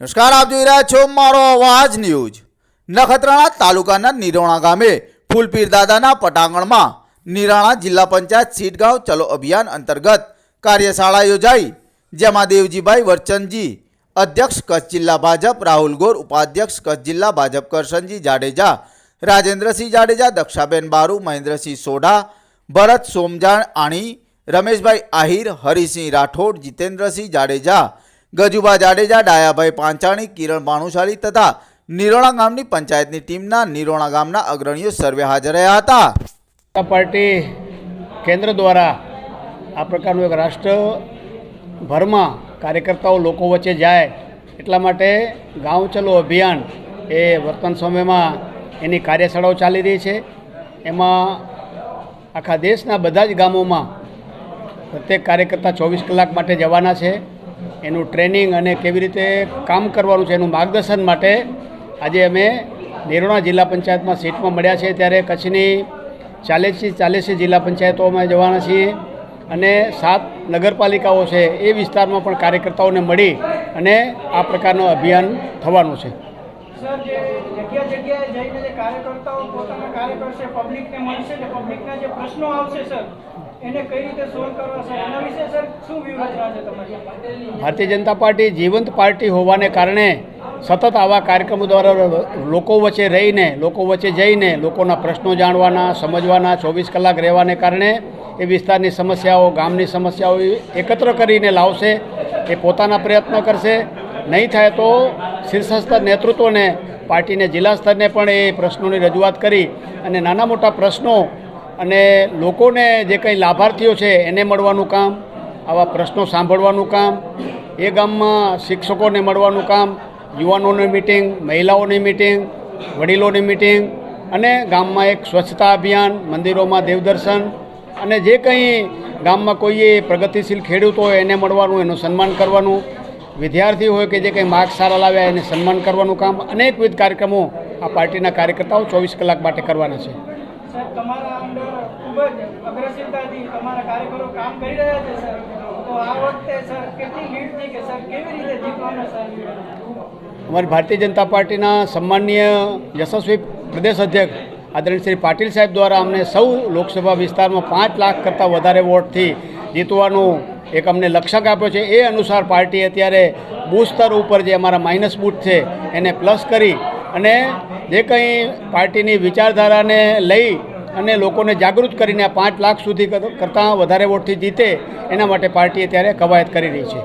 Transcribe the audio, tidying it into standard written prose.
નમસ્કાર, આપ જોઈ રહ્યા છો મારો અવાજ ન્યૂઝ। નખત્રાણા તાલુકાના નિરોણા ગામે ફૂલપીર દાદાના પટાંગણમાં નિરાણા જિલ્લા પંચાયત સીટગાંવ ચલો અભિયાન અંતર્ગત કાર્યશાળા યોજાઈ, જેમાં દેવજીભાઈ વરચંદજી અધ્યક્ષ કચ્છ જિલ્લા ભાજપ, રાહુલ ગોર ઉપાધ્યક્ષ કચ્છ જિલ્લા ભાજપ, કરશનજી જાડેજા, રાજેન્દ્રસિંહ જાડેજા, દક્ષાબેન બારુ, મહેન્દ્રસિંહ સોઢા, ભરત સોમજાણ આણી, રમેશભાઈ આહિર, હરિસિંહ રાઠોડ, જીતેન્દ્રસિંહ જાડેજા, ગજુભા જાડેજા, ડાયાભાઈ પાંચાણી, કિરણ ભાનુશાલી તથા નિરોણા ગામની પંચાયતની ટીમના નિરોણા ગામના અગ્રણીઓ સર્વે હાજર રહ્યા હતા। પાર્ટી કેન્દ્ર દ્વારા આ પ્રકારનું એક રાષ્ટ્રભરમાં કાર્યકર્તાઓ લોકો વચ્ચે જાય એટલા માટે ગાંવ ચલો અભિયાન એ વર્તમાન સમયમાં એની કાર્યશાળાઓ ચાલી રહી છે। એમાં આખા દેશના બધા જ ગામોમાં પ્રત્યેક કાર્યકર્તા 24 કલાક માટે જવાના છે। એનું ટ્રેનિંગ અને કેવી રીતે કામ કરવાનું છે એનું માર્ગદર્શન માટે આજે અમે નિરોણા જિલ્લા પંચાયતમાં સીટમાં મળ્યા છે। ત્યારે કચ્છની 40 જિલ્લા પંચાયતોમાં જવાના છીએ અને 7 નગરપાલિકાઓ છે એ વિસ્તારમાં પણ કાર્યકર્તાઓને મળી અને આ પ્રકારનું અભિયાન થવાનું છે। સર, જે જગ્યાએ જઈને જે કાર્યકર્તાઓ પોતાના કાર્ય કરશે, પબ્લિકને મળશે, ને પબ્લિકના જે પ્રશ્નો આવશે સર એને કઈ રીતે સોલ્વ કરવા સર, એના વિશે સર શું વ્યૂહરચના છે તમારી? ભારતીય જનતા પાર્ટી જીવંત પાર્ટી હોવાને કારણે સતત આવા કાર્યક્રમો દ્વારા લોકો વચ્ચે રહીને, લોકો વચ્ચે જઈને લોકોના પ્રશ્નો જાણવાના, સમજવાના, 24 કલાક રહેવાને કારણે એ વિસ્તારની સમસ્યાઓ, ગામની સમસ્યાઓ એકત્ર કરીને લાવશે। એ પોતાના પ્રયત્નો કરશે, નહીં થાય તો શીર્ષસ્થ નેતૃત્વને, પાર્ટીને જિલ્લા સ્તરને પણ એ પ્રશ્નોની રજૂઆત કરી અને નાના મોટા પ્રશ્નો અને લોકોને જે કંઈ લાભાર્થીઓ છે એને મળવાનું કામ, આવા પ્રશ્નો સાંભળવાનું કામ, એ ગામમાં શિક્ષકોને મળવાનું કામ, યુવાનોની મિટિંગ, મહિલાઓની મિટિંગ, વડીલોની મિટિંગ અને ગામમાં એક સ્વચ્છતા અભિયાન, મંદિરોમાં દેવદર્શન અને જે કંઈ ગામમાં કોઈ પ્રગતિશીલ ખેડૂત હોય એને મળવાનું, એનું સન્માન કરવાનું, વિદ્યાર્થી હોય કે જે કંઈ માર્ક્સ સારા લાવ્યા એને સન્માન કરવાનું કામ, અનેકવિધ કાર્યક્રમો આ પાર્ટીના કાર્યકર્તાઓ 24 કલાક માટે કરવાના છે। સર, તમારા અંદર ખૂબ જ અગ્રસીલતાથી તમારા કાર્યકરો કામ કરી રહ્યા છે સર, તો આ વખતે સર કેટલી લીડથી કે સર કેવી રીતે જીતવાના સર? અમારી ભારતીય જનતા પાર્ટીના સન્માનીય યશસ્વી પ્રદેશ અધ્યક્ષ આદરણીય શ્રી પાટીલ સાહેબ દ્વારા અમને સૌ લોકસભા વિસ્તારમાં 5 લાખ કરતાં વધારે વોટથી જીતવાનું એક અમને લક્ષ્યાંક આપ્યો છે। એ અનુસાર પાર્ટી અત્યારે બૂથ સ્તર ઉપર જે અમારા માઇનસ બૂથ છે એને પ્લસ કરી અને જે કંઈ પાર્ટીની વિચારધારાને લઈ અને લોકોને જાગૃત કરીને 5 લાખ સુધી કરતાં વધારે વોટથી જીતે એના માટે પાર્ટી અત્યારે કવાયત કરી રહી છે।